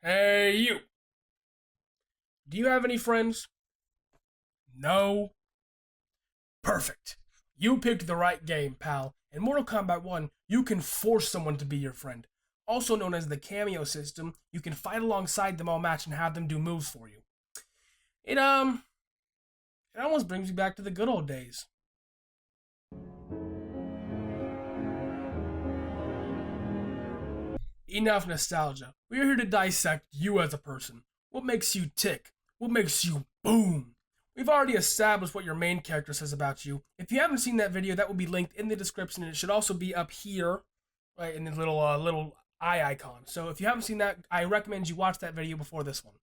Hey, you. Do you have any friends? No? Perfect. You picked the right game, pal. In Mortal Kombat 1, you can force someone to be your friend. Also known as the Kameo system, you can fight alongside them all match and have them do moves for you. It almost brings you back to the good old days. Enough nostalgia. We are here to dissect you as a person. What makes you tick? What makes you boom? We've already established what your main character says about you. If you haven't seen that video, that will be linked in the description, and it should also be up here, right, in the little eye icon. So if you haven't seen that, I recommend you watch that video before this one.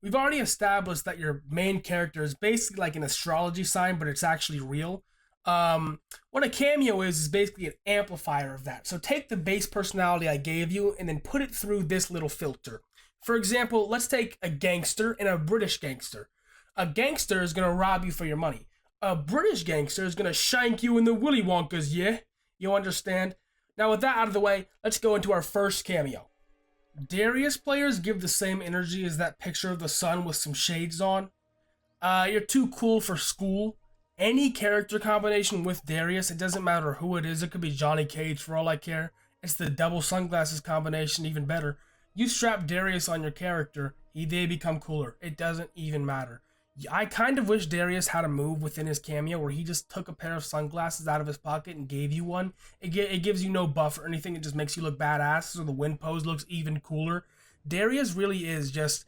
We've already established that your main character is basically like an astrology sign, but it's actually real. What a cameo is basically an amplifier of that. So take the base personality I gave you and then put it through this little filter. For example, let's take a gangster and a British gangster. A gangster is gonna rob you for your money. A British gangster is gonna shank you in the willy wonkas, yeah? You understand? Now with that out of the way, let's go into our first cameo. Darrius players give the same energy as that picture of the sun with some shades on. You're too cool for school. Any character combination with Darrius, it doesn't matter who it is. It could be Johnny Cage for all I care. It's the double sunglasses combination, even better. You strap Darrius on your character, they become cooler. It doesn't even matter. I kind of wish Darrius had a move within his cameo where he just took a pair of sunglasses out of his pocket and gave you one. It gives you no buff or anything. It just makes you look badass, so the wind pose looks even cooler. Darrius really is just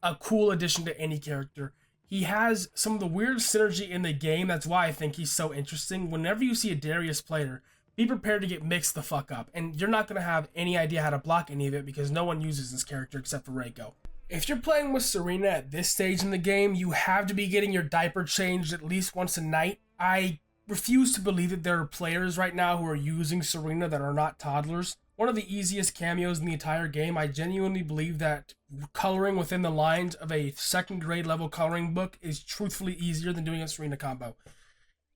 a cool addition to any character. He has some of the weirdest synergy in the game. That's why I think he's so interesting. Whenever you see a Darrius player, be prepared to get mixed the fuck up. And you're not going to have any idea how to block any of it because no one uses this character except for Reiko. If you're playing with Sareena at this stage in the game, you have to be getting your diaper changed at least once a night. I refuse to believe that there are players right now who are using Sareena that are not toddlers. One of the easiest cameos in the entire game. I genuinely believe that coloring within the lines of a second grade level coloring book is truthfully easier than doing a Sareena combo.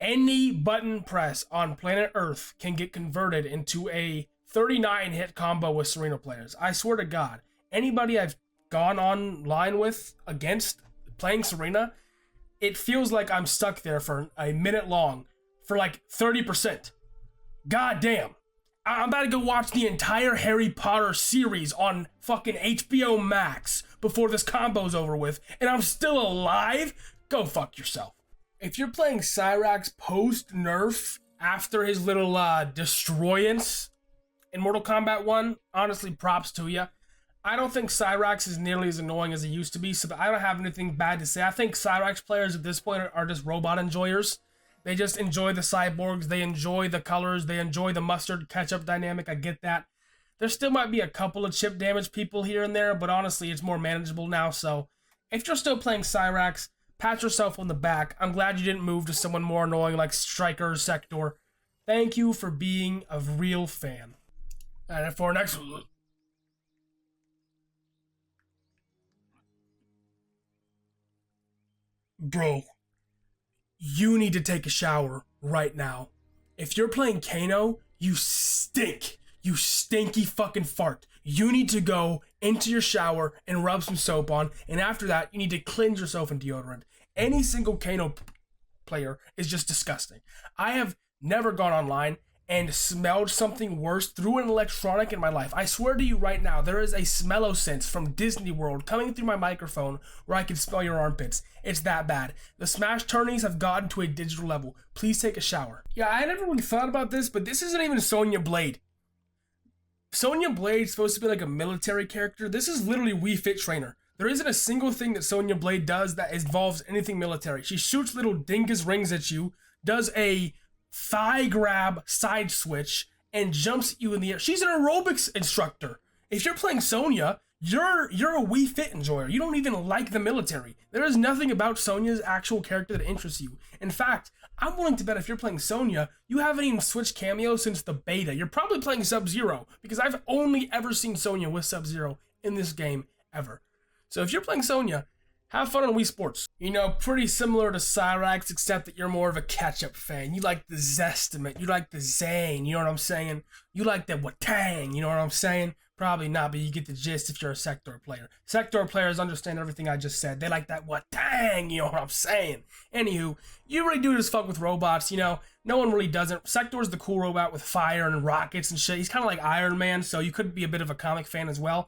Any button press on planet Earth can get converted into a 39 hit combo with Sareena players. I swear to God, anybody I've gone online with against playing Sareena, it feels like I'm stuck there for a minute long for like 30%. God damn. I'm about to go watch the entire Harry Potter series on fucking HBO Max before this combo's over with, and I'm still alive? Go fuck yourself. If you're playing Cyrax post-nerf after his little destroyance in Mortal Kombat 1, honestly, props to you. I don't think Cyrax is nearly as annoying as he used to be, so I don't have anything bad to say. I think Cyrax players at this point are just robot enjoyers. They just enjoy the cyborgs, they enjoy the colors, they enjoy the mustard ketchup dynamic, I get that. There still might be a couple of chip damage people here and there, but honestly, it's more manageable now, so if you're still playing Cyrax, pat yourself on the back. I'm glad you didn't move to someone more annoying like Stryker or Sektor. Thank you for being a real fan. And for our next one... Bro. You need to take a shower right now. If you're playing Kano, you stink. You stinky fucking fart. You need to go into your shower and rub some soap on, and after that, you need to cleanse yourself in deodorant. Any single Kano player is just disgusting. I have never gone online and smelled something worse through an electronic in my life. I swear to you right now, there is a smellosense from Disney World coming through my microphone where I can smell your armpits. It's that bad. The smash tourneys have gotten to a digital level. Please take a shower. Yeah, I never really thought about this, but this isn't even Sonya Blade. Sonya Blade's supposed to be like a military character. This is literally Wii Fit Trainer. There isn't a single thing that Sonya Blade does that involves anything military. She shoots little dingus rings at you, does a thigh grab side switch, and jumps at you in the air. She's an aerobics instructor. If you're playing Sonya, you're a Wii Fit enjoyer. You don't even like the military. There is nothing about Sonya's actual character that interests you. In fact, I'm willing to bet if you're playing Sonya, you haven't even switched Kameo since the beta. You're probably playing Sub-Zero, because I've only ever seen Sonya with Sub-Zero in this game, ever. So if you're playing Sonya, have fun on Wii Sports. You know, pretty similar to Cyrax, except that you're more of a catch-up fan. You like the zestimate, you like the zane, you know what I'm saying? You like the watang, you know what I'm saying? Probably not, but you get the gist if you're a Sektor player. Sektor players understand everything I just said. They like that, what, dang, you know what I'm saying. Anywho, you really do just fuck with robots, you know. No one really doesn't. Sektor's the cool robot with fire and rockets and shit. He's kind of like Iron Man, so you could be a bit of a comic fan as well.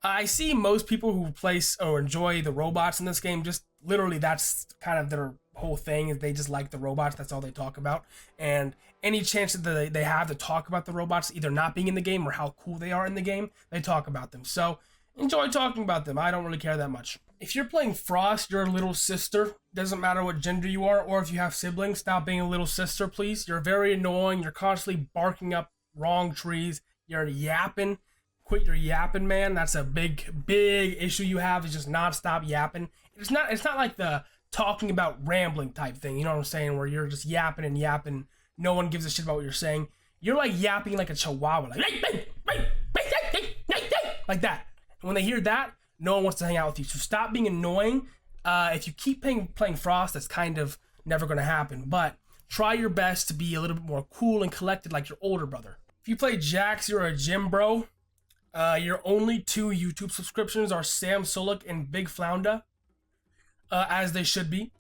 I see most people who place or enjoy the robots in this game, just literally that's kind of their whole thing, is they just like the robots. That's all they talk about. And any chance that they have to talk about the robots either not being in the game or how cool they are in the game, they talk about them. So enjoy talking about them. I don't really care that much. If you're playing Frost, you're a little sister. Doesn't matter what gender you are, or if you have siblings, stop being a little sister, please. You're very annoying. You're constantly barking up wrong trees. You're yapping. Quit your yapping, man. That's a big issue you have, is just non-stop yapping. It's not like the talking about rambling type thing, you know what I'm saying, where you're just yapping and yapping. No one gives a shit about what you're saying. You're like yapping like a chihuahua, like that. And when they hear that, no one wants to hang out with you. So stop being annoying. If you keep playing Frost, that's kind of never going to happen. But try your best to be a little bit more cool and collected like your older brother. If you play Jax, you're a gym bro. Your only 2 YouTube subscriptions are Sam Solik and Big Flounder, as they should be.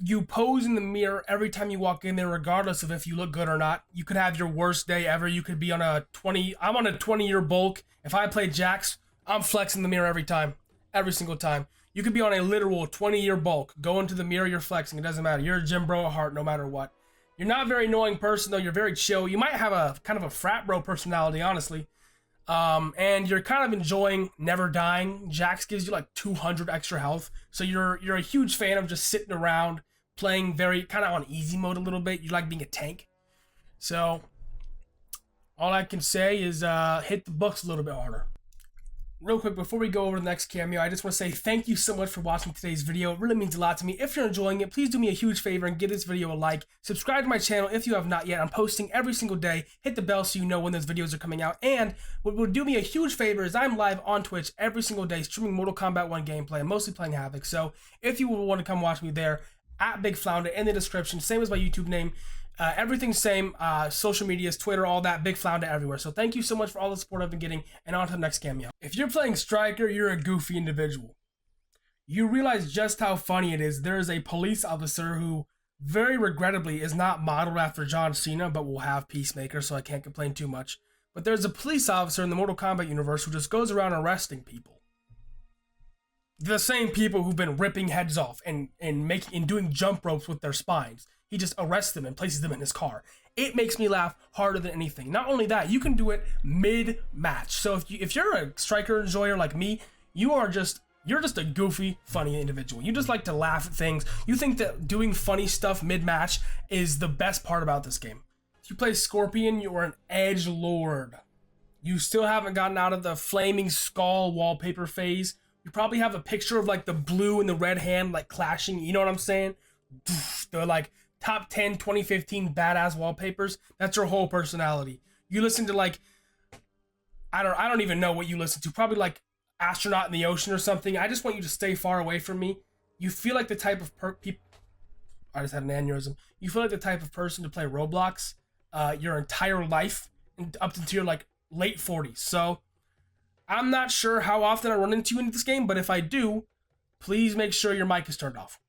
You pose in the mirror every time you walk in there, regardless of if you look good or not. You could have your worst day ever. You could be on a 20... I'm on a 20-year bulk. If I play Jax, I'm flexing the mirror every time. Every single time. You could be on a literal 20-year bulk. Go into the mirror, you're flexing. It doesn't matter. You're a gym bro at heart, no matter what. You're not a very annoying person, though. You're very chill. You might have a kind of a frat bro personality, honestly. And you're kind of enjoying never dying. Jax gives you like 200 extra health. So you're a huge fan of just sitting around, playing very kind of on easy mode a little bit. You like being a tank. So all I can say is hit the books a little bit harder. Real quick, before we go over to the next cameo, I just want to say thank you so much for watching today's video. It really means a lot to me. If you're enjoying it, please do me a huge favor and give this video a like. Subscribe to my channel if you have not yet. I'm posting every single day. Hit the bell so you know when those videos are coming out. And what will do me a huge favor is I'm live on Twitch every single day streaming Mortal Kombat 1 gameplay. I'm mostly playing Havoc. So if you want to come watch me there, at Big Flounder in the description, same as my YouTube name. Everything's same, social medias, Twitter, all that, Big Flounder everywhere. So thank you so much for all the support I've been getting, and on to the next cameo. If you're playing Stryker, you're a goofy individual. You realize just how funny it is. There is a police officer who, very regrettably, is not modeled after John Cena, but will have Peacemaker, so I can't complain too much. But there's a police officer in the Mortal Kombat universe who just goes around arresting people. The same people who've been ripping heads off and doing jump ropes with their spines. He just arrests them and places them in his car. It makes me laugh harder than anything. Not only that, you can do it mid-match. So if you're a Stryker enjoyer like me, you're just a goofy, funny individual. You just like to laugh at things. You think that doing funny stuff mid-match is the best part about this game. If you play Scorpion, you're an edgelord. You still haven't gotten out of the flaming skull wallpaper phase. You probably have a picture of like the blue and the red hand like clashing. You know what I'm saying? They're like top 10 2015 badass wallpapers. That's your whole personality. You listen to like I don't even know what you listen to. Probably like Astronaut in the Ocean or something. I just want you to stay far away from me. You feel like the type of people. I just had an aneurysm. You feel like the type of person to play Roblox your entire life up into your like late 40s. So I'm not sure how often I run into you in this game, but if I do, please make sure your mic is turned off.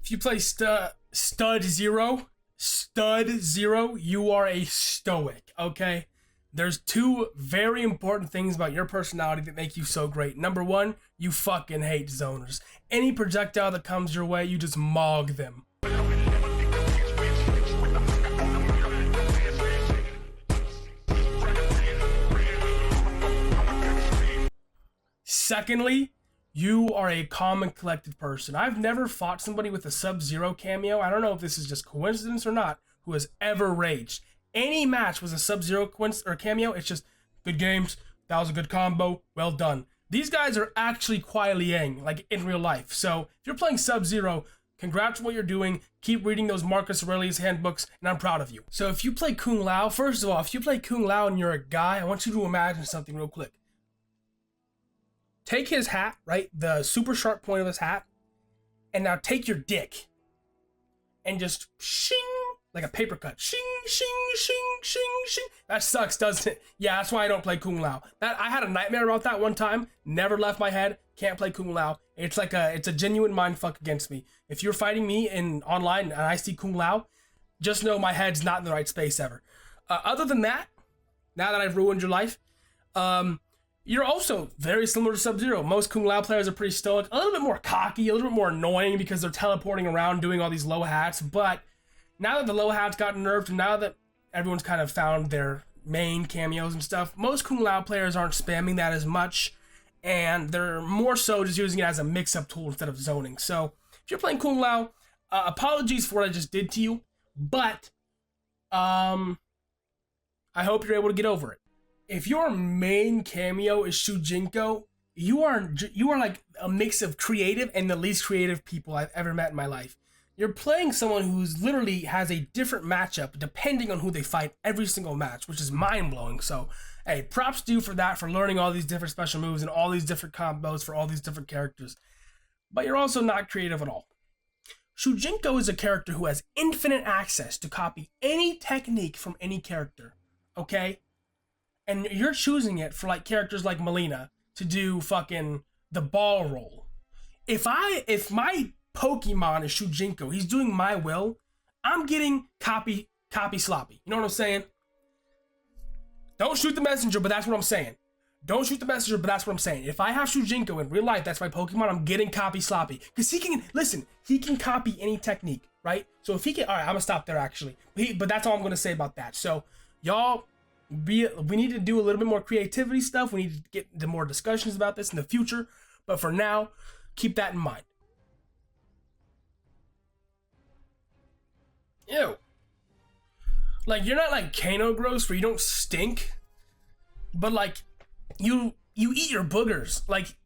If you play Stud Zero, you are a stoic, okay? There's 2 very important things about your personality that make you so great. Number 1, you fucking hate zoners. Any projectile that comes your way, you just mog them. Secondly, you are a calm and collected person. I've never fought somebody with a Sub-Zero cameo. I don't know if this is just coincidence or not, who has ever raged. Any match was a Sub-Zero cameo. It's just good games. That was a good combo. Well done. These guys are actually Kuai Liang, like in real life. So if you're playing Sub-Zero, congrats on what you're doing. Keep reading those Marcus Aurelius handbooks, and I'm proud of you. So if you play Kung Lao, first of all, if you play Kung Lao and you're a guy, I want you to imagine something real quick. Take his hat, right? The super sharp point of his hat. And now take your dick. And just shing. like a paper cut. Shing, shing, shing, shing, shing. That sucks, doesn't it? Yeah, that's why I don't play Kung Lao. I had a nightmare about that one time. Never left my head. Can't play Kung Lao. It's a genuine mind fuck against me. If you're fighting me in online and I see Kung Lao, just know my head's not in the right space ever. Other than that, now that I've ruined your life, you're also very similar to Sub-Zero. Most Kung Lao players are pretty stoic, a little bit more cocky, a little bit more annoying because they're teleporting around doing all these low hats. But now that the low hats got nerfed and now that everyone's kind of found their main cameos and stuff, most Kung Lao players aren't spamming that as much, and they're more so just using it as a mix-up tool instead of zoning. So if you're playing Kung Lao, apologies for what I just did to you, but I hope you're able to get over it. If your main cameo is Shujinko, you are like a mix of creative and the least creative people I've ever met in my life. You're playing someone who's literally has a different matchup depending on who they fight every single match, which is mind-blowing. So, hey, props to you for that, for learning all these different special moves and all these different combos for all these different characters. But you're also not creative at all. Shujinko is a character who has infinite access to copy any technique from any character, okay? And you're choosing it for like characters like Melina to do fucking the ball roll. If my Pokemon is Shujinko, he's doing my will, I'm getting copy sloppy. You know what I'm saying? Don't shoot the messenger, but that's what I'm saying. Don't shoot the messenger, but that's what I'm saying. If I have Shujinko in real life, that's my Pokemon, I'm getting copy sloppy. Because he can copy any technique, right? So if he can, all right, I'm gonna stop there actually. But that's all I'm gonna say about that. So y'all, we need to do a little bit more creativity stuff. We need to get into more discussions about this in the future. But for now, keep that in mind. Ew. Like, you're not like Kano gross where you don't stink, but like you eat your boogers. Like,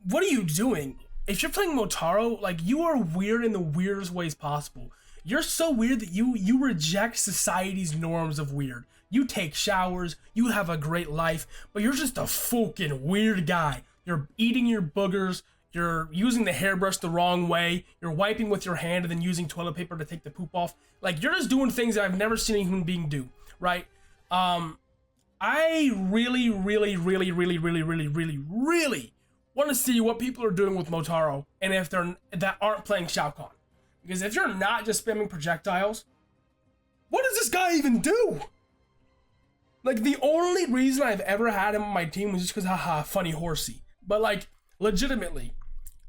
what are you doing? If you're playing Motaro, like, you are weird in the weirdest ways possible. You're so weird that you reject society's norms of weird. You take showers, you have a great life, but you're just a fucking weird guy. You're eating your boogers, you're using the hairbrush the wrong way, you're wiping with your hand and then using toilet paper to take the poop off. Like, you're just doing things that I've never seen a human being do, right? I really want to see what people are doing with Motaro and if that aren't playing Shao Kahn. Because if you're not just spamming projectiles, what does this guy even do? Like, the only reason I've ever had him on my team was just because, haha, funny horsey. But, like, legitimately,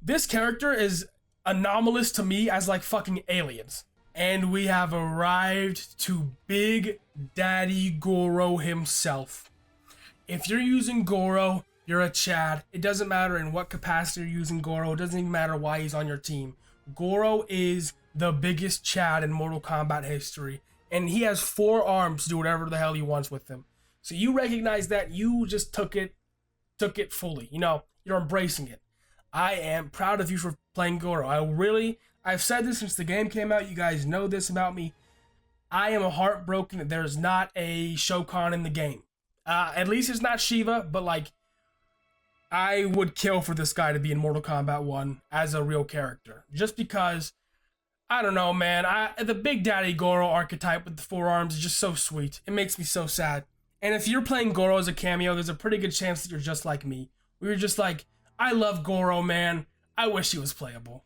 this character is anomalous to me as, like, fucking aliens. And we have arrived to Big Daddy Goro himself. If you're using Goro, you're a Chad. It doesn't matter in what capacity you're using Goro. It doesn't even matter why he's on your team. Goro is the biggest Chad in Mortal Kombat history. And he has 4 arms to do whatever the hell he wants with them. So you recognize that, you just took it fully. You know, you're embracing it. I am proud of you for playing Goro. I've said this since the game came out. You guys know this about me. I am heartbroken that there's not a Shao Kahn in the game. At least it's not Shiva, but like, I would kill for this guy to be in Mortal Kombat 1 as a real character. Just because, I don't know, man. The Big Daddy Goro archetype with the 4 arms is just so sweet. It makes me so sad. And if you're playing Goro as a cameo, there's a pretty good chance that you're just like me. We were just like, I love Goro, man. I wish he was playable.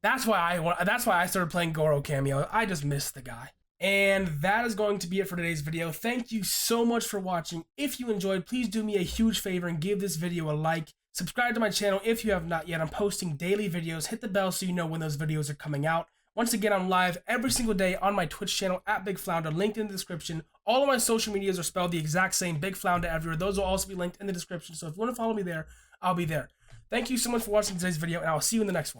That's why I started playing Goro cameo. I just miss the guy. And that is going to be it for today's video. Thank you so much for watching. If you enjoyed, please do me a huge favor and give this video a like. Subscribe to my channel if you have not yet. I'm posting daily videos. Hit the bell so you know when those videos are coming out. Once again, I'm live every single day on my Twitch channel at Big Flounder, linked in the description. All of my social medias are spelled the exact same, Big Flounder everywhere. Those will also be linked in the description. So if you want to follow me there, I'll be there. Thank you so much for watching today's video, and I'll see you in the next one.